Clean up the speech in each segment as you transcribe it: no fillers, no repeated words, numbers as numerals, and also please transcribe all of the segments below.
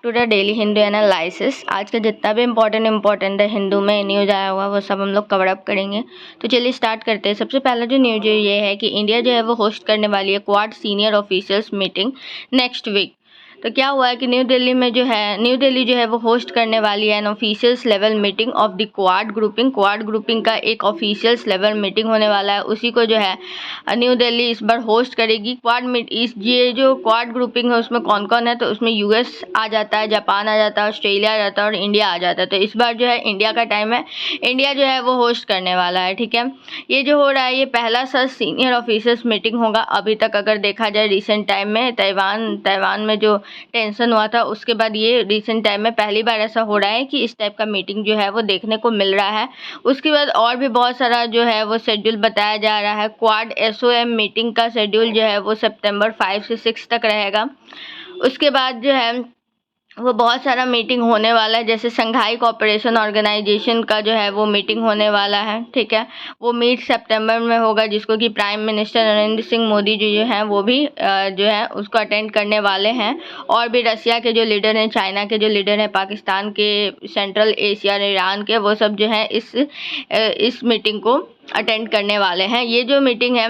To the daily Hindu analysis. आज का जितना भी इम्पोर्टेंट हिंदू में न्यूज़ आया हुआ वो सब हम लोग कवर अप करेंगे। तो चलिए स्टार्ट करते हैं। सबसे पहला जो न्यूज़ ये है कि इंडिया जो है वो होस्ट करने वाली है Quad senior officers meeting next week. तो क्या हुआ है कि न्यू दिल्ली जो है वो होस्ट करने वाली है an officials level meeting of the Quad grouping का एक ऑफिशियल्स लेवल मीटिंग होने वाला है। उसी को जो है न्यू दिल्ली इस बार होस्ट करेगी। ये जो क्वाड ग्रुपिंग है उसमें कौन कौन है, तो उसमें यूएस आ जाता है, जापान आ जाता है, ऑस्ट्रेलिया आ जाता है और इंडिया आ जाता है। तो इस बार जो है इंडिया का टाइम है, इंडिया जो है वो होस्ट करने वाला है। ठीक है, ये जो हो रहा है ये पहला सा सीनियर ऑफिसर्स मीटिंग होगा। अभी तक अगर देखा जाए रिसेंट टाइम में ताइवान में जो टेंशन हुआ था उसके बाद ये रिसेंट टाइम में पहली बार ऐसा हो रहा है कि इस टाइप का मीटिंग जो है वो देखने को मिल रहा है। उसके बाद और भी बहुत सारा जो है वो शेड्यूल बताया जा रहा है। क्वाड एसओएम मीटिंग का शेड्यूल जो है वो सितंबर 5 से 6 तक रहेगा। उसके बाद जो है वो बहुत सारा मीटिंग होने वाला है, जैसे शंघाई कोऑपरेशन ऑर्गेनाइजेशन का जो है वो मीटिंग होने वाला है। ठीक है, वो मीट सितंबर में होगा, जिसको कि प्राइम मिनिस्टर नरेंद्र सिंह मोदी जो है वो भी जो है उसको अटेंड करने वाले हैं। और भी रसिया के जो लीडर हैं, चाइना के जो लीडर हैं, पाकिस्तान के, सेंट्रल एशिया, ईरान के, वो सब जो है इस मीटिंग को अटेंड करने वाले हैं। ये जो मीटिंग है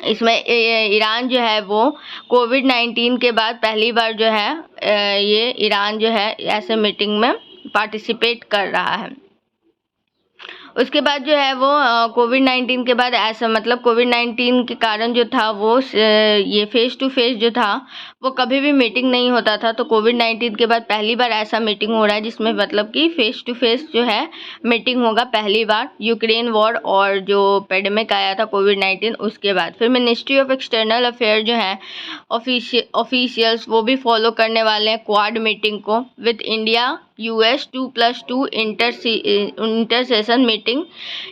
इसमें ईरान जो है वो कोविड-19 के बाद पहली बार जो है ये ईरान जो है ऐसे मीटिंग में पार्टिसिपेट कर रहा है। उसके बाद जो है वो कोविड-19 के बाद ऐसा मतलब कोविड-19 के कारण जो था वो ये फेस टू फेस जो था वो कभी भी मीटिंग नहीं होता था। तो कोविड-19 के बाद पहली बार ऐसा मीटिंग हो रहा है जिसमें मतलब कि फेस टू फेस जो है मीटिंग होगा पहली बार। यूक्रेन वॉर और जो पेंडेमिक आया था कोविड-19 उसके बाद फिर मिनिस्ट्री ऑफ एक्सटर्नल अफेयर जो है ऑफिशियल्स वो भी फॉलो करने वाले हैं क्वाड मीटिंग को with India US 2+2 inter session meeting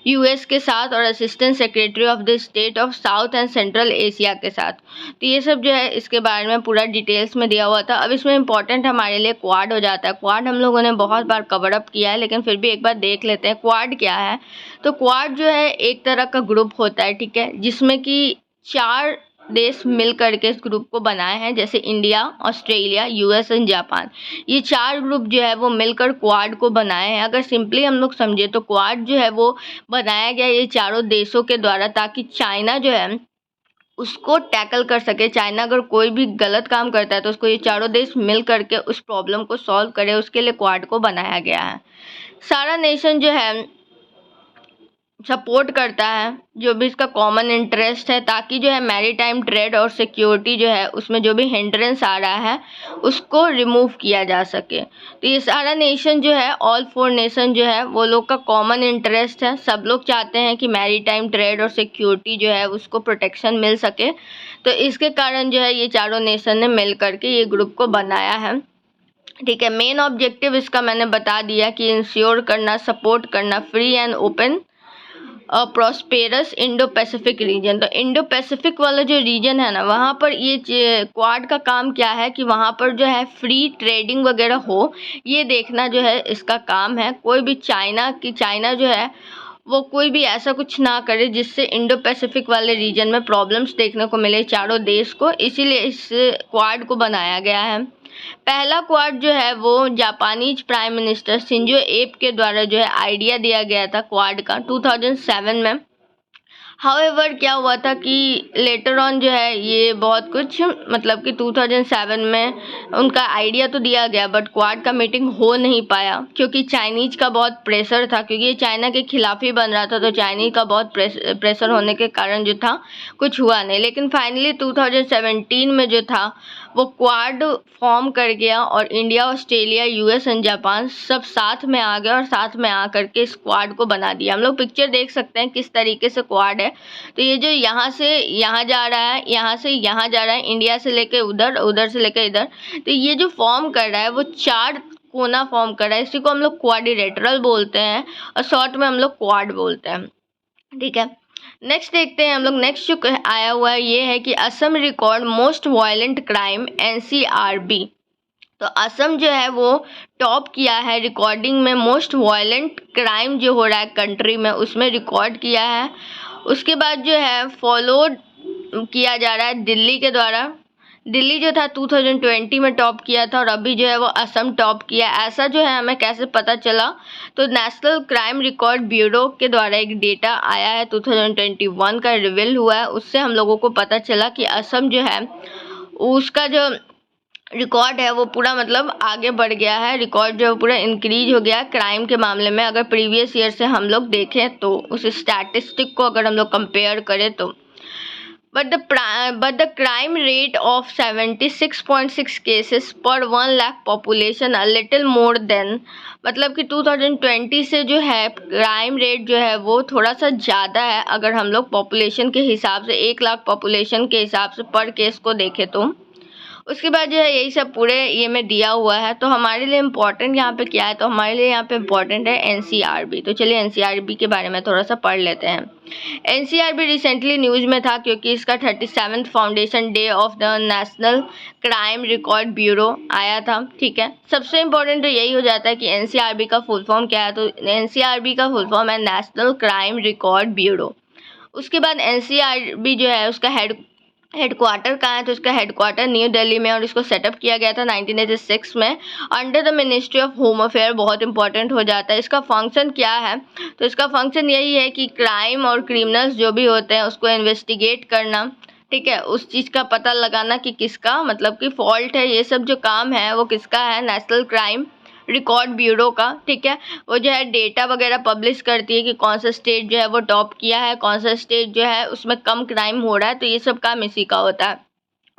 US के साथ और assistant secretary of the state of south and central Asia के साथ। तो ये सब जो है इसके बारे में पूरा डिटेल्स में दिया हुआ था। अब इसमें इंपॉर्टेंट हमारे लिए क्वाड हो जाता है। क्वाड हम लोगों ने बहुत बार कवर अप किया है, लेकिन फिर भी एक बार देख लेते हैं क्वाड क्या है। तो क्वाड जो है एक तरह का ग्रुप होता है, ठीक है, जिसमें कि 4 देश मिल करके इस ग्रुप को बनाए हैं, जैसे India, Australia, US and Japan. ये 4 ग्रुप जो है वो मिलकर क्वाड को बनाए हैं। अगर सिंपली हम लोग समझे तो क्वाड जो है वो बनाया गया ये चारों देशों के द्वारा, ताकि चाइना जो है उसको टैकल कर सके। चाइना अगर कोई भी गलत काम करता है तो उसको ये चारों देश मिल करके उस प्रॉब्लम को सॉल्व करे, उसके लिए क्वाड को बनाया गया है। सारा नेशन जो है सपोर्ट करता है जो भी इसका कॉमन इंटरेस्ट है, ताकि जो है मैरीटाइम ट्रेड और सिक्योरिटी जो है उसमें जो भी हिंड्रेंस आ रहा है उसको रिमूव किया जा सके। तो ये सारा नेशन जो है, ऑल 4 नेशन जो है वो लोग का कॉमन इंटरेस्ट है। सब लोग चाहते हैं कि मैरीटाइम ट्रेड और सिक्योरिटी जो है उसको प्रोटेक्शन मिल सके। तो इसके कारण जो है ये चारों नेशन ने मिल करके ये ग्रुप को बनाया है। ठीक है, मेन ऑब्जेक्टिव इसका मैंने बता दिया कि इंश्योर करना, सपोर्ट करना free and open prosperous Indo Pacific region. तो इंडो पैसिफिक वाला जो रीजन है ना, वहाँ पर ये क्वाड का काम क्या है कि वहाँ पर जो है फ्री ट्रेडिंग वगैरह हो, ये देखना जो है इसका काम है। कोई भी चाइना जो है वो कोई भी ऐसा कुछ ना करे जिससे इंडो पैसिफिक वाले रीजन में प्रॉब्लम्स देखने को मिले चारों देश को, इसीलिए इस क्वाड को बनाया गया है। पहला क्वाड जो है वो जापानीज प्राइम मिनिस्टर शिंजो एब के द्वारा जो है आइडिया दिया गया था क्वाड का 2007 में। हाउएवर क्या हुआ था कि लेटर ऑन जो है ये बहुत कुछ मतलब कि 2007 में उनका आइडिया तो दिया गया, बट क्वाड का मीटिंग हो नहीं पाया क्योंकि चाइनीज का बहुत प्रेशर था, क्योंकि ये चाइना के खिलाफ ही बन रहा था। तो चाइनीज का बहुत प्रेशर होने के कारण जो था कुछ हुआ नहीं। लेकिन फाइनली 2017 में जो था वो क्वाड फॉर्म कर गया और India, Australia, US and Japan सब साथ में आ गए और साथ में आ करके इस क्वाड को बना दिया। हम लोग पिक्चर देख सकते हैं किस तरीके से क्वाड है। तो ये जो यहाँ से यहाँ जा रहा है, यहाँ से यहाँ जा रहा है, इंडिया से लेके उधर, उधर से लेके इधर, तो ये जो फॉर्म कर रहा है वो 4 कोना फॉर्म कर रहा है। इसी को हम लोग क्वाड्रिलेटरल बोलते हैं और शॉर्ट में हम लोग क्वाड बोलते हैं। ठीक है, नेक्स्ट देखते हैं हम लोग। नेक्स्ट जो आया हुआ है ये है कि Assam record most violent crime NCRB. तो असम जो है वो टॉप किया है रिकॉर्डिंग में, मोस्ट वायलेंट क्राइम जो हो रहा है कंट्री में उसमें रिकॉर्ड किया है। उसके बाद जो है फॉलोड किया जा रहा है दिल्ली के द्वारा। दिल्ली जो था 2020 में टॉप किया था और अभी जो है वो असम टॉप किया। ऐसा जो है हमें कैसे पता चला, तो नेशनल क्राइम रिकॉर्ड ब्यूरो के द्वारा एक डेटा आया है 2021 का रिवील हुआ है, उससे हम लोगों को पता चला कि असम जो है उसका जो रिकॉर्ड है वो पूरा मतलब आगे बढ़ गया है। रिकॉर्ड जो पूरा इंक्रीज हो गया है क्राइम के मामले में। अगर प्रीवियस ईयर से हम लोग देखें तो उस स्टैटिस्टिक को अगर हम लोग कंपेयर करें तो but the crime rate of 76.6 cases per 1 lakh population a little more than, मतलब कि 2020 से जो है क्राइम रेट जो है वो थोड़ा सा ज़्यादा है अगर हम लोग पॉपुलेशन के हिसाब से 1 लाख पॉपुलेशन के हिसाब से पर केस को देखें तो। उसके बाद जो है यही सब पूरे ये में दिया हुआ है। तो हमारे लिए इम्पोर्टेंट यहाँ पे क्या है, तो हमारे लिए यहाँ पे इम्पोर्टेंट है एनसीआरबी। तो चलिए एनसीआरबी के बारे में थोड़ा सा पढ़ लेते हैं। एनसीआरबी रिसेंटली न्यूज़ में था क्योंकि इसका 37th foundation day of the national crime record bureau आया था। ठीक है, सबसे इम्पोर्टेंट तो यही हो जाता है कि एनसीआरबी का फुल फॉर्म क्या है। तो एनसीआरबी का फुल फॉर्म है नेशनल क्राइम रिकॉर्ड ब्यूरो। उसके बाद एनसीआरबी जो है उसका हेडक्वार्टर कहाँ है, तो इसका हेडक्वार्टर न्यू दिल्ली में और इसको सेटअप किया गया था 1986 में under the ministry of home affair. बहुत इंपॉर्टेंट हो जाता है। इसका फंक्शन क्या है, तो इसका फंक्शन यही है कि क्राइम और क्रिमिनल्स जो भी होते हैं उसको इन्वेस्टिगेट करना, ठीक है, उस चीज़ का पता लगाना कि किसका मतलब कि फॉल्ट है। ये सब जो काम है वो किसका है, नेशनल क्राइम रिकॉर्ड ब्यूरो का। ठीक है, वो जो है डेटा वगैरह पब्लिश करती है कि कौन सा स्टेट जो है वो टॉप किया है, कौन सा स्टेट जो है उसमें कम क्राइम हो रहा है। तो ये सब काम इसी का होता है।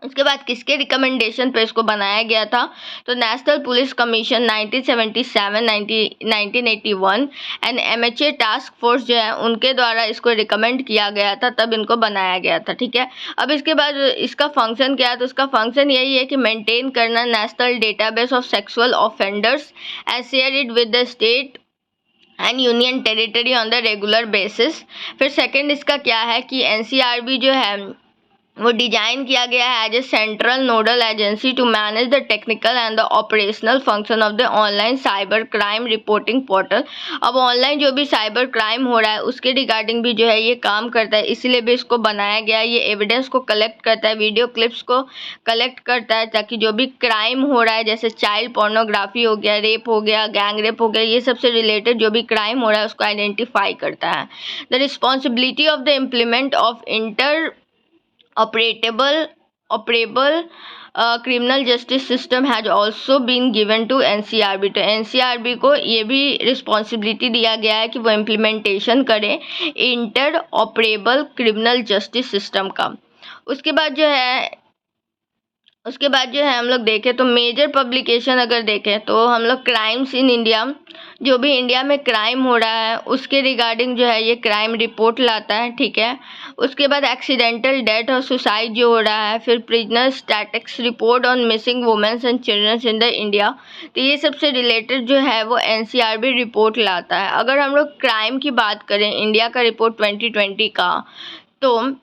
उसके बाद किसके रिकमेंडेशन पे इसको बनाया गया था, तो national police commission 1977 1981 and MHA task force जो है उनके द्वारा इसको रिकमेंड किया गया था, तब इनको बनाया गया था। ठीक है, अब इसके बाद इसका फंक्शन क्या है, तो इसका फंक्शन यही है कि मेंटेन करना national database of sexual offenders and share it with the state and union territory on the regular basis. फिर सेकंड इसका क्या है कि एनसीआरबी जो है वो डिजाइन किया गया है as a central nodal agency to manage the technical and the operational function of the online cyber crime reporting portal. अब ऑनलाइन जो भी साइबर क्राइम हो रहा है उसके रिगार्डिंग भी जो है ये काम करता है, इसीलिए भी इसको बनाया गया है। ये एविडेंस को कलेक्ट करता है, वीडियो क्लिप्स को कलेक्ट करता है, ताकि जो भी क्राइम हो रहा है जैसे चाइल्ड पोर्नोग्राफी हो गया, रेप हो गया, गैंग रेप हो गया, ये सबसे रिलेटेड जो भी क्राइम हो रहा है उसको आइडेंटिफाई करता है। The responsibility of the implement of operable criminal justice system has also been given to NCRB। तो NCRB को ये भी रिस्पॉन्सिबिलिटी दिया गया है कि वो इम्प्लीमेंटेशन करे inter operable criminal justice system का। उसके बाद जो है हम लोग देखें तो मेजर पब्लिकेशन अगर देखें तो हम लोग क्राइम्स इन इंडिया, जो भी इंडिया में क्राइम हो रहा है उसके रिगार्डिंग जो है ये क्राइम रिपोर्ट लाता है। ठीक है, उसके बाद एक्सीडेंटल डेथ और सुसाइड जो हो रहा है, फिर prisoner statics report on missing womens and childrens in the India. तो ये सबसे रिलेटेड जो है वो एनसीआरबी रिपोर्ट लाता है। अगर हम लोग क्राइम की बात करें इंडिया का रिपोर्ट 2020 का, तो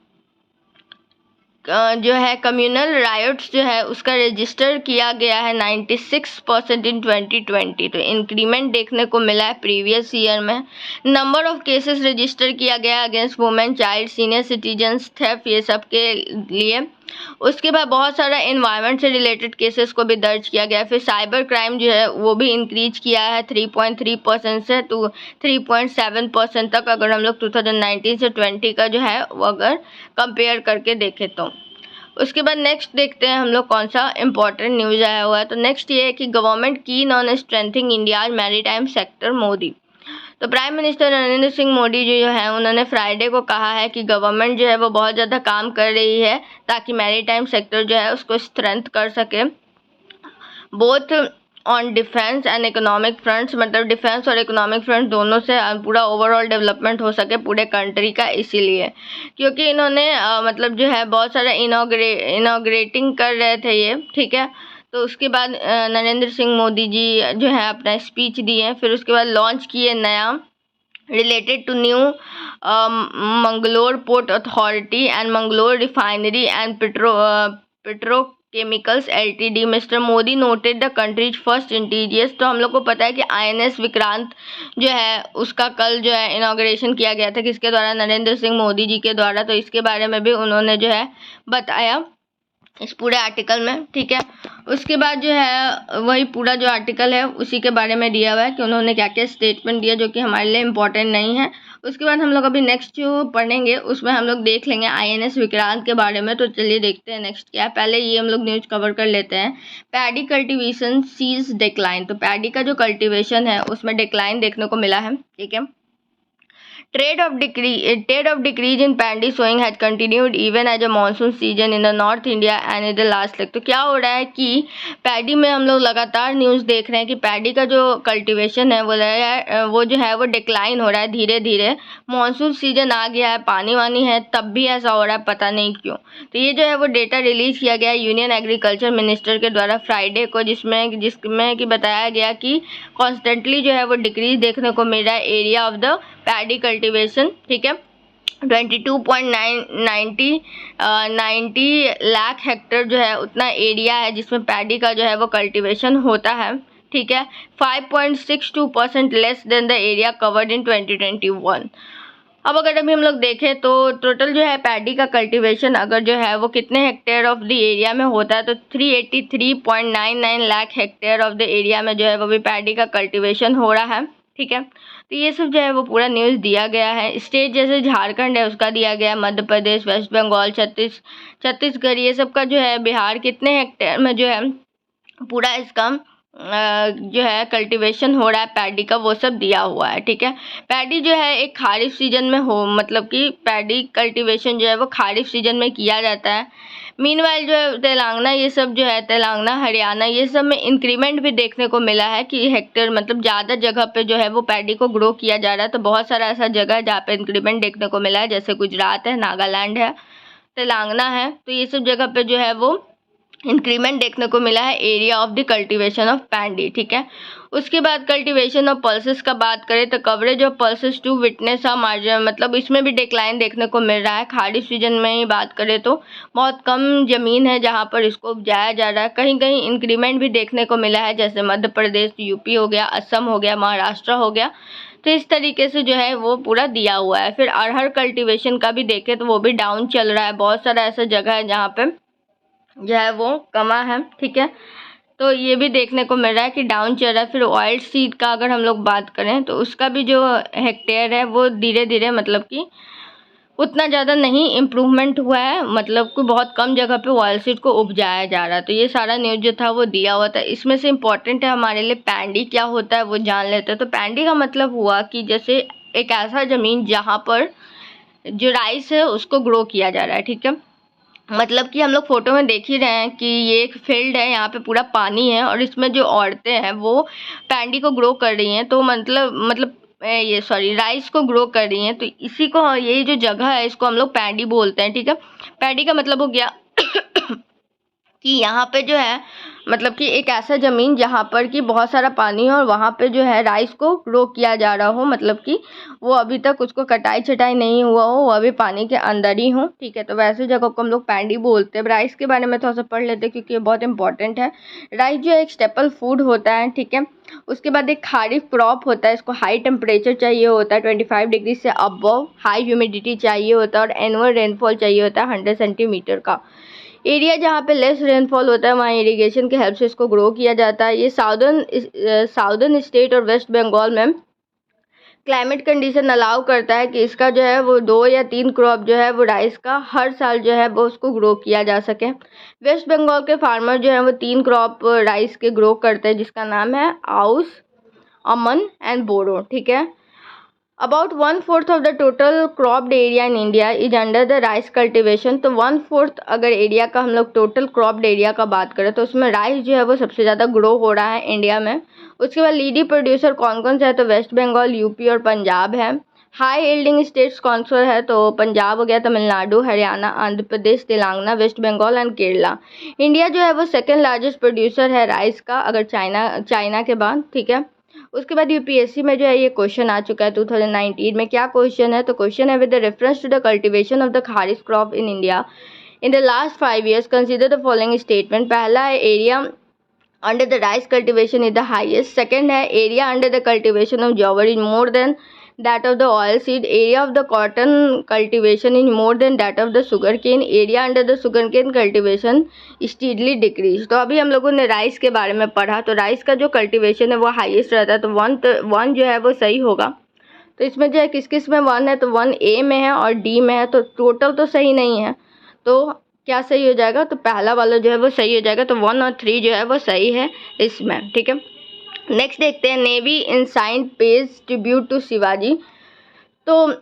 जो है कम्युनल राइट्स जो है उसका रजिस्टर किया गया है 96% इन 2020। तो इंक्रीमेंट देखने को मिला है प्रीवियस ईयर में। नंबर ऑफ केसेस रजिस्टर किया गया against women, child, senior citizens, theft, ये सब के लिए। उसके बाद बहुत सारा एनवायरनमेंट से रिलेटेड केसेस को भी दर्ज किया गया है। फिर साइबर क्राइम जो है वो भी इंक्रीज किया है 3.3% से टू 3.7% तक, अगर हम लोग 2019 से 20 का जो है वो अगर कंपेयर करके देखें तो। उसके बाद नेक्स्ट देखते हैं हम लोग कौन सा इंपॉर्टेंट न्यूज़ आया हुआ है। तो नेक्स्ट ये है कि government keen on strengthening India maritime sector Modi. तो प्राइम मिनिस्टर नरेंद्र सिंह मोदी जी जो है उन्होंने फ्राइडे को कहा है कि गवर्नमेंट जो है वो बहुत ज़्यादा काम कर रही है ताकि मैरीटाइम सेक्टर जो है उसको स्ट्रेंथ कर सके, both on defence and economic fronts, मतलब डिफेंस और इकोनॉमिक फ्रंट दोनों से पूरा ओवरऑल डेवलपमेंट हो सके पूरे कंट्री का। इसीलिए क्योंकि इन्होंने मतलब जो है बहुत सारा इनॉग्रेटिंग कर रहे थे ये। ठीक है, तो उसके बाद नरेंद्र सिंह मोदी जी जो है अपना स्पीच दिए, फिर उसके बाद लॉन्च किए नया related to new Mangalore port authority and Mangalore refinery and petrochemicals LTD. Mister Modi noted the country's first interests. तो हम लोग को पता है कि आईएनएस विक्रांत जो है उसका कल जो है इनॉग्रेशन किया गया था, किसके द्वारा, नरेंद्र सिंह मोदी जी के द्वारा। तो इसके बारे में भी उन्होंने जो है बताया। इस पूरे आर्टिकल में, ठीक है। उसके बाद जो है वही पूरा जो आर्टिकल है उसी के बारे में दिया हुआ है कि उन्होंने क्या क्या स्टेटमेंट दिया जो कि हमारे लिए इम्पोर्टेंट नहीं है। उसके बाद हम लोग अभी नेक्स्ट जो पढ़ेंगे उसमें हम लोग देख लेंगे INS विक्रांत के बारे में। तो चलिए देखते हैं नेक्स्ट क्या है। पहले ये हम लोग न्यूज़ कवर कर लेते हैं। Paddy cultivation sees decline. तो पैडी का जो कल्टीवेशन है उसमें डिक्लाइन देखने को मिला है, ठीक है। Trade of decrease in paddy sowing had continued even as a monsoon season in the North India and in the last leg। तो क्या हो रहा है कि पैडी में हम लोग लगातार न्यूज़ देख रहे हैं कि पैडी का जो कल्टीवेशन है वो जो है वो डिक्लाइन हो रहा है धीरे धीरे। मानसून सीजन आ गया है, पानी वानी है, तब भी ऐसा हो रहा है, पता नहीं क्यों। तो ये जो है वो डेटा रिलीज किया गया यूनियन एग्रीकल्चर मिनिस्टर के द्वारा फ्राइडे को, जिसमें कि बताया गया कि कॉन्स्टेंटली जो है वो डिक्रीज देखने को मिल रहा है area of the paddy cultivation, ठीक है। 22.90 लाख हेक्टेयर जो है उतना एरिया है जिसमें पैडी का जो है वो कल्टीवेशन होता है, ठीक है। 5.62% less than the area covered in 2021। अब अगर अभी हम लोग देखें तो टोटल जो है पैडी का कल्टीवेशन अगर जो है वो कितने हेक्टेयर ऑफ द एरिया में होता है तो 383.99 lakh hectare of the area में जो है वो भी पैडी का कल्टीवेशन हो रहा है, ठीक है। तो ये सब जो है वो पूरा न्यूज़ दिया गया है। स्टेट जैसे झारखंड है उसका दिया गया है, मध्य प्रदेश, वेस्ट बंगाल, छत्तीसगढ़, ये सब का जो है, बिहार कितने हेक्टेयर में जो है पूरा इसका जो है कल्टीवेशन हो रहा है पैडी का, वो सब दिया हुआ है, ठीक है। पैडी जो है एक खारिफ सीजन में मतलब कि पैडी कल्टीवेशन जो है वो खारिफ सीजन में किया जाता है। मीनवाइल जो है तेलंगाना, ये सब जो है तेलंगाना, हरियाणा, ये सब में इंक्रीमेंट भी देखने को मिला है कि हेक्टेयर मतलब ज़्यादा जगह पे जो है वो पैडी को ग्रो किया जा रहा है। तो बहुत सारा ऐसा जगह है जहाँ पे इंक्रीमेंट देखने को मिला है, जैसे गुजरात है, नागालैंड है, तेलंगाना है। तो ये सब जगह पे जो है वो इंक्रीमेंट देखने को मिला है area of the cultivation of paddy, ठीक है। उसके बाद कल्टीवेशन ऑफ पल्सेस का बात करें तो coverage of pulses to witness a margin, मतलब इसमें भी डिक्लाइन देखने को मिल रहा है। खारिफ सीजन में ही बात करें तो बहुत कम ज़मीन है जहां पर इसको उपजाया जा रहा है। कहीं कहीं इंक्रीमेंट भी देखने को मिला है, जैसे मध्य प्रदेश, यूपी हो गया, असम हो गया, महाराष्ट्र हो गया। तो इस तरीके से जो है वो पूरा दिया हुआ है। फिर अरहर कल्टीवेशन का भी देखें तो वो भी डाउन चल रहा है। बहुत सारा ऐसा जगह है जहाँ पे जो है वो कमा है, ठीक है। तो ये भी देखने को मिल रहा है कि डाउन चल रहा है। फिर ऑयल सीड का अगर हम लोग बात करें तो उसका भी जो हेक्टेयर है वो धीरे धीरे मतलब कि उतना ज़्यादा नहीं इम्प्रूवमेंट हुआ है, मतलब कि बहुत कम जगह पे ऑयल सीड को उपजाया जा रहा है। तो ये सारा न्यूज़ जो था वो दिया हुआ था। इसमें से इम्पॉर्टेंट है हमारे लिए पैडी क्या होता है वो जान लेते हैं। तो पैडी का मतलब हुआ कि जैसे एक ऐसा ज़मीन जहाँ पर जो राइस है उसको ग्रो किया जा रहा है, ठीक है। मतलब कि हम लोग फोटो में देख ही रहे हैं कि ये एक फील्ड है, यहाँ पे पूरा पानी है और इसमें जो औरतें हैं वो पैडी को ग्रो कर रही हैं। तो मतलब ये सॉरी राइस को ग्रो कर रही हैं। तो इसी को, यही जो जगह है इसको हम लोग पैडी बोलते हैं, ठीक है। पैडी का मतलब हो गया कि यहाँ पे जो है मतलब कि एक ऐसा ज़मीन जहाँ पर कि बहुत सारा पानी हो और वहाँ पे जो है राइस को ग्रो किया जा रहा हो, मतलब कि वो अभी तक उसको कटाई छटाई नहीं हुआ हो, वो अभी पानी के अंदर ही हो, ठीक है। तो वैसे जगह को हम लोग पैडी बोलते हैं। राइस के बारे में थोड़ा सा पढ़ लेते हैं क्योंकि ये बहुत इंपॉर्टेंट है। राइस जो है एक स्टेपल फूड होता है, ठीक है। उसके बाद एक खारिफ क्रॉप होता है, इसको हाई टेम्परेचर चाहिए होता है 25 डिग्री से अबव, हाई ह्यूमिडिटी चाहिए होता है और एनुअल रेनफॉल चाहिए होता है 100 सेंटीमीटर का। एरिया जहाँ पे लेस रेनफॉल होता है वहाँ इरिगेशन के हेल्प से इसको ग्रो किया जाता है। ये साउदर्न स्टेट और वेस्ट बंगाल में क्लाइमेट कंडीशन अलाउ करता है कि इसका जो है वो 2 या 3 क्रॉप जो है वो राइस का हर साल जो है वो उसको ग्रो किया जा सके। वेस्ट बंगाल के फार्मर जो है वो 3 क्रॉप राइस के ग्रो करते हैं जिसका नाम है आउस, अमन एंड बोरो, ठीक है। About 1/4 of the total cropped area in India is under the rice cultivation। तो 1/4 अगर एरिया का हम लोग टोटल क्रॉप्ड एरिया का बात करें तो उसमें राइस जो है वो सबसे ज़्यादा ग्रो हो रहा है इंडिया में। उसके बाद लीडी प्रोड्यूसर कौन कौन सा है तो वेस्ट बंगाल, यूपी और पंजाब है। हाई यील्डिंग स्टेट्स कौन सा है तो पंजाब हो गया, Tamil Nadu, Haryana, Andhra Pradesh, Telangana, west Bengal and Kerala. India जो है वो सेकेंड लार्जेस्ट प्रोड्यूसर है राइस का, अगर चाइना के बाद, ठीक है। उसके बाद यूपीएससी में जो है ये क्वेश्चन आ चुका है 2019 में। क्या क्वेश्चन है तो क्वेश्चन है with the reference to the cultivation of the kharif crop in India in the last 5 years consider the following statement. पहला है area under the rice cultivation is the highest. Second है area under the cultivation of jowar is more than that of the oil seed, area of the cotton cultivation is more than that of the sugar cane, area under the sugar cane cultivation steadily decrease। तो अभी हम लोगों ने rice के बारे में पढ़ा, तो राइस का जो कल्टीवेशन है वो हाईएस्ट रहता है, तो वन जो है वो सही होगा। तो इसमें जो है किस किस में वन है, तो वन ए में है और डी में है, तो टोटल तो सही नहीं है, तो क्या सही हो जाएगा, तो पहला वाला जो है वो सही हो जाएगा, तो 1 और 3 जो है वो सही है इसमें, ठीक है। नेक्स्ट देखते हैं, navy ensign pays tribute to Shivaji. तो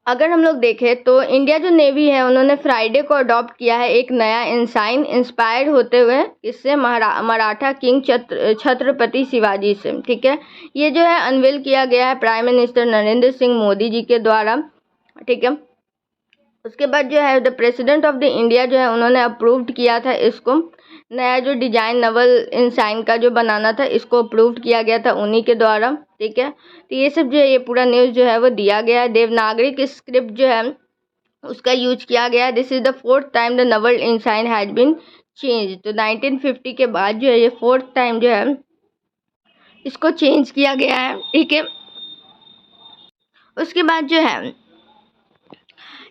अगर हम लोग देखें तो इंडिया जो नेवी है उन्होंने फ्राइडे को अडॉप्ट किया है एक नया इंसाइन, इंस्पायर्ड होते हुए इससे मराठा किंग छत्रपति शिवाजी से, ठीक है। ये जो है अनवील किया गया है प्राइम मिनिस्टर नरेंद्र सिंह मोदी जी के द्वारा, ठीक है। उसके बाद जो है the president of the India जो है उन्होंने अप्रूव्ड किया था इसको, नया जो डिजाइन नवल इंसाइन का जो बनाना था इसको अप्रूव्ड किया गया था उन्हीं के द्वारा, ठीक है। तो ये सब जो है ये पूरा न्यूज़ जो है वो दिया गया है। देवनागरिक स्क्रिप्ट जो है उसका यूज किया गया है। This is the 4th time the naval ensign has been change. तो 1950 के बाद जो है ये 4th टाइम जो है इसको चेंज किया गया है, ठीक है। उसके बाद जो है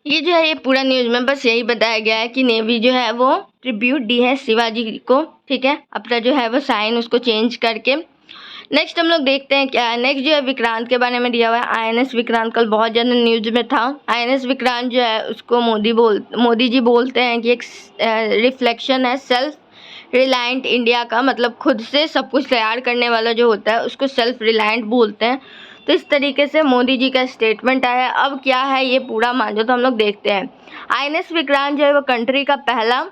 ये जो है ये पूरा न्यूज़ में बस यही बताया गया है कि नेवी जो है वो ट्रिब्यूट दी है शिवाजी को, ठीक है, अपना जो है वो साइन उसको चेंज करके। नेक्स्ट हम लोग देखते हैं क्या है। नेक्स्ट जो है विक्रांत के बारे में दिया हुआ है। INS विक्रांत कल बहुत ज़्यादा न्यूज़ में था। INS विक्रांत जो है उसको मोदी जी बोलते हैं कि एक रिफ्लेक्शन है सेल्फ रिलायंट इंडिया का, मतलब खुद से सब कुछ तैयार करने वाला जो होता है उसको सेल्फ रिलायंट बोलते हैं। तो इस तरीके से मोदी जी का स्टेटमेंट आया। अब क्या है ये पूरा मांझो तो हम लोग देखते हैं। INS विक्रांत जो है वो कंट्री का पहला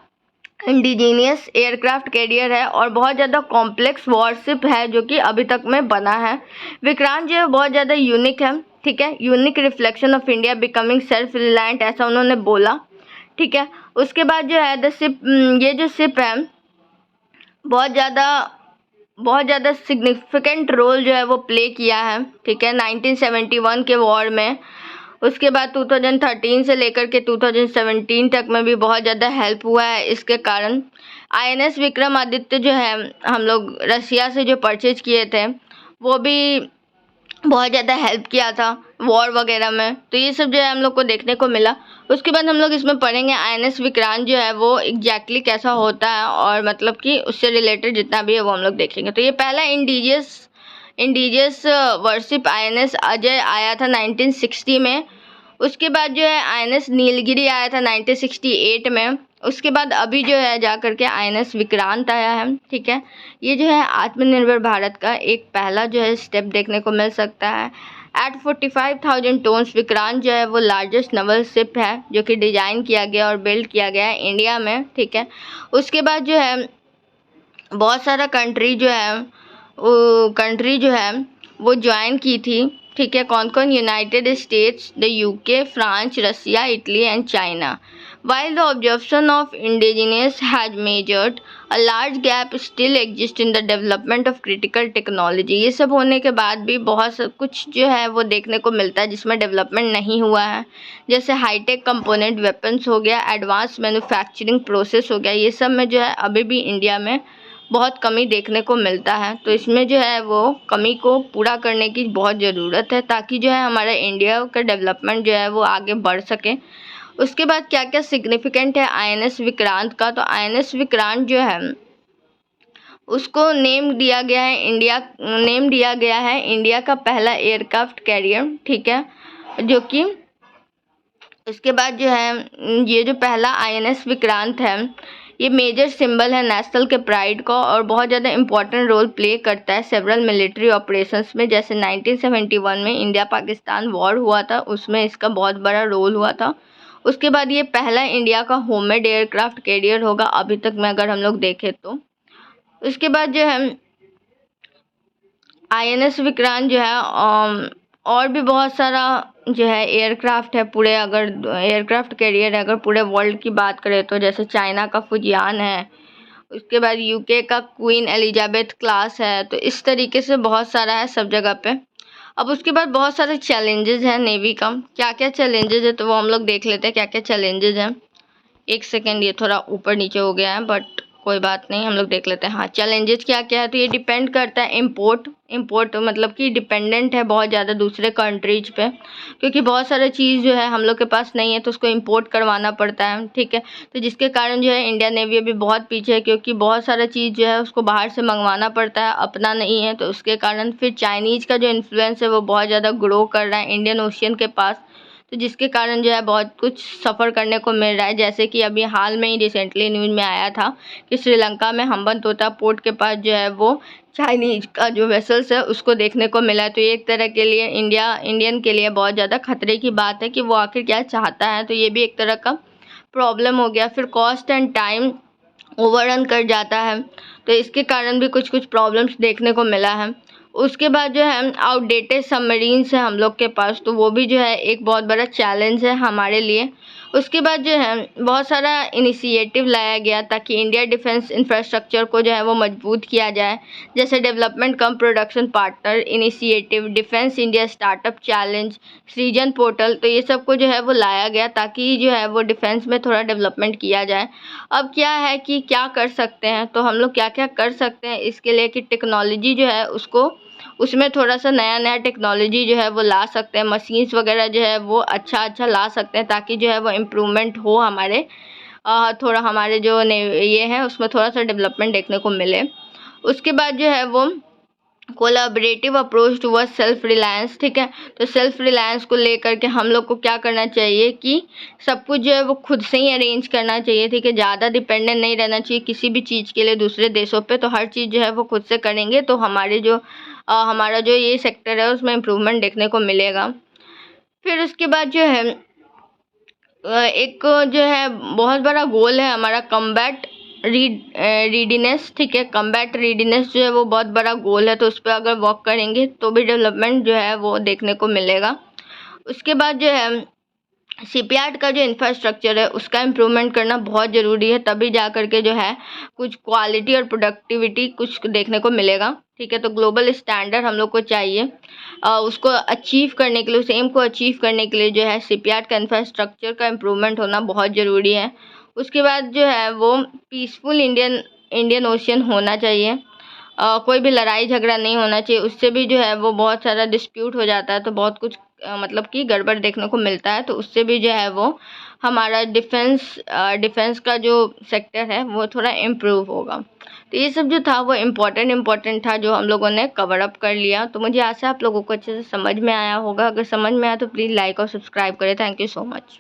इंडिजीनियस एयरक्राफ्ट कैरियर है और बहुत ज़्यादा कॉम्प्लेक्स वॉरशिप है जो कि अभी तक में बना है। विक्रांत जो है बहुत ज़्यादा यूनिक है, ठीक है, unique reflection of India becoming self reliant, ऐसा उन्होंने बोला, ठीक है। उसके बाद जो है ये जो शिप है बहुत ज़्यादा सिग्निफिकेंट रोल जो है वो प्ले किया है, ठीक है, 1971 के वॉर में। उसके बाद 2013 से लेकर के 2017 तक में भी बहुत ज़्यादा हेल्प हुआ है इसके कारण। INS विक्रमादित्य जो है हम लोग रसिया से जो परचेज किए थे वो भी बहुत ज़्यादा हेल्प किया था वॉर वगैरह में, तो ये सब जो है हम लोग को देखने को मिला। उसके बाद हम लोग इसमें पढ़ेंगे INS विक्रांत जो है वो एग्जैक्टली कैसा होता है और मतलब कि उससे रिलेटेड जितना भी है वो हम लोग देखेंगे। तो ये पहला इंडिजियस वर्शिप INS अजय आया था 1960 में। उसके बाद जो है INS नीलगिरी आया था 1968 में। उसके बाद अभी जो है जा कर के INS विक्रांत आया है, ठीक है। ये जो है आत्मनिर्भर भारत का एक पहला जो है स्टेप देखने को मिल सकता है। एट 45,000 टोन्स विक्रांत जो है वो लार्जेस्ट नवल शिप है जो कि डिज़ाइन किया गया और बिल्ड किया गया है इंडिया में, ठीक है। उसके बाद जो है बहुत सारा कंट्री जो है वो ज्वाइन की थी, ठीक है। कौन कौन? United States, the UK, France, Russia, Italy and China. While the absorption of indigenous has measured, a large gap still exists in the development of critical technology। ये सब होने के बाद भी बहुत कुछ जो है वो देखने को मिलता है जिसमें डेवलपमेंट नहीं हुआ है, जैसे हाईटेक कंपोनेंट वेपन्स हो गया, एडवांस मैन्युफैक्चरिंग प्रोसेस हो गया, ये सब में जो है अभी भी इंडिया में बहुत कमी देखने को मिलता है। तो इसमें जो है वो कमी को पूरा करने की बहुत ज़रूरत है ताकि जो है हमारा इंडिया का डेवलपमेंट जो है वो आगे बढ़ सके। उसके बाद क्या क्या सिग्निफिकेंट है INS विक्रांत का? तो INS विक्रांत जो है उसको नेम दिया गया है इंडिया का पहला एयरक्राफ्ट कैरियर, ठीक है, जो कि उसके बाद जो है ये जो पहला INS विक्रांत है ये मेजर सिंबल है नेशनल के प्राइड का और बहुत ज़्यादा इंपॉर्टेंट रोल प्ले करता है सेवरल मिलिट्री ऑपरेशंस में। जैसे 1971 में इंडिया पाकिस्तान वॉर हुआ था उसमें इसका बहुत बड़ा रोल हुआ था। उसके बाद ये पहला इंडिया का होममेड एयरक्राफ्ट कैरियर होगा अभी तक में अगर हम लोग देखें तो। उसके बाद जो है INS विक्रांत जो है और भी बहुत सारा जो है एयरक्राफ्ट है पूरे, अगर एयरक्राफ्ट कैरियर है अगर पूरे वर्ल्ड की बात करें तो, जैसे चाइना का फुजियान है, उसके बाद UK का क्वीन एलिजाबेथ क्लास है, तो इस तरीके से बहुत सारा है सब जगह पे। अब उसके बाद बहुत सारे चैलेंजेस हैं नेवी का। क्या क्या चैलेंजेस है तो वो हम लोग देख लेते हैं क्या क्या चैलेंजेस हैं। एक सेकेंड, ये थोड़ा ऊपर नीचे हो गया है बट कोई बात नहीं, हम लोग देख लेते हैं। हाँ, चैलेंजेस क्या क्या है, तो ये डिपेंड करता है इम्पोर्ट मतलब कि डिपेंडेंट है बहुत ज़्यादा दूसरे कंट्रीज पे, क्योंकि बहुत सारा चीज़ जो है हम लोग के पास नहीं है तो उसको इम्पोर्ट करवाना पड़ता है, ठीक है। तो जिसके कारण जो है इंडियन नेवी अभी बहुत पीछे है, क्योंकि बहुत सारा चीज़ जो है उसको बाहर से मंगवाना पड़ता है, अपना नहीं है। तो उसके कारण फिर चाइनीज़ का जो इन्फ्लुएंस है वो बहुत ज़्यादा ग्रो कर रहा है इंडियन ओशियन के पास, तो जिसके कारण जो है बहुत कुछ सफ़र करने को मिल रहा है। जैसे कि अभी हाल में ही रिसेंटली न्यूज़ में आया था कि श्रीलंका में हम्बनतोटा पोर्ट के पास जो है वो चाइनीज का जो वेसल्स है उसको देखने को मिला है। तो ये एक तरह के लिए इंडियन के लिए बहुत ज़्यादा खतरे की बात है कि वो आखिर क्या चाहता है। तो ये भी एक तरह का प्रॉब्लम हो गया। फिर कॉस्ट एंड टाइम ओवररन कर जाता है, तो इसके कारण भी कुछ कुछ प्रॉब्लम्स देखने को मिला है। उसके बाद जो है आउटडेटेड सबमरीन्स है हम लोग के पास, तो वो भी जो है एक बहुत बड़ा चैलेंज है हमारे लिए। उसके बाद जो है बहुत सारा इनिशिएटिव लाया गया ताकि इंडिया डिफेंस इंफ्रास्ट्रक्चर को जो है वो मजबूत किया जाए, जैसे development cum production partner initiative, defence India startup challenge, Srijan portal. तो ये सब को जो है वो लाया गया ताकि जो है वो डिफेंस में थोड़ा डेवलपमेंट किया जाए। अब क्या है कि क्या कर सकते हैं, तो हम लोग क्या क्या कर सकते हैं इसके लिए कि टेक्नोलॉजी जो है उसमें थोड़ा सा नया नया टेक्नोलॉजी जो है वो ला सकते हैं, मशीन्स वगैरह जो है वो अच्छा ला सकते हैं ताकि जो है वो इम्प्रूवमेंट हो हमारे थोड़ा हमारे जो ये है उसमें थोड़ा सा डेवलपमेंट देखने को मिले। उसके बाद जो है वो collaborative approach toward self reliance, ठीक है। तो सेल्फ रिलायंस को लेकर के हम लोग को क्या करना चाहिए कि सब कुछ जो है वो खुद से ही अरेंज करना चाहिए, ठीक है। ज़्यादा डिपेंडेंट नहीं रहना चाहिए किसी भी चीज़ के लिए दूसरे देशों पे। तो हर चीज़ जो है वो खुद से करेंगे तो हमारा जो ये सेक्टर है उसमें इम्प्रूवमेंट देखने को मिलेगा। फिर उसके बाद जो है एक जो है बहुत बड़ा गोल है हमारा कम्बैट रीडीनेस, ठीक है। कम्बैट रीडीनेस जो है वो बहुत बड़ा गोल है, तो उस पर अगर वर्क करेंगे तो भी डेवलपमेंट जो है वो देखने को मिलेगा। उसके बाद जो है शिपयार्ड का जो इंफ्रास्ट्रक्चर है उसका इम्प्रूवमेंट करना बहुत ज़रूरी है, तभी जा कर के जो है कुछ क्वालिटी और प्रोडक्टिविटी कुछ देखने को मिलेगा, ठीक है। तो ग्लोबल स्टैंडर्ड हम लोग को चाहिए, उसको अचीव करने के लिए, उस एम को अचीव करने के लिए जो है शिपयार्ड का इंफ्रास्ट्रक्चर का इम्प्रूवमेंट होना बहुत ज़रूरी है। उसके बाद जो है वो पीसफुल इंडियन ओशियन होना चाहिए, कोई भी लड़ाई झगड़ा नहीं होना चाहिए, उससे भी जो है वो बहुत सारा डिस्प्यूट हो जाता है, तो बहुत कुछ मतलब कि गड़बड़ देखने को मिलता है। तो उससे भी जो है वो हमारा डिफेंस का जो सेक्टर है वो थोड़ा इम्प्रूव होगा। तो ये सब जो था वो इम्पोर्टेंट था जो हम लोगों ने कवर अप कर लिया। तो मुझे आशा आप लोगों को अच्छे से समझ में आया होगा। अगर समझ में आया तो प्लीज़ लाइक और सब्सक्राइब करें। Thank you so much.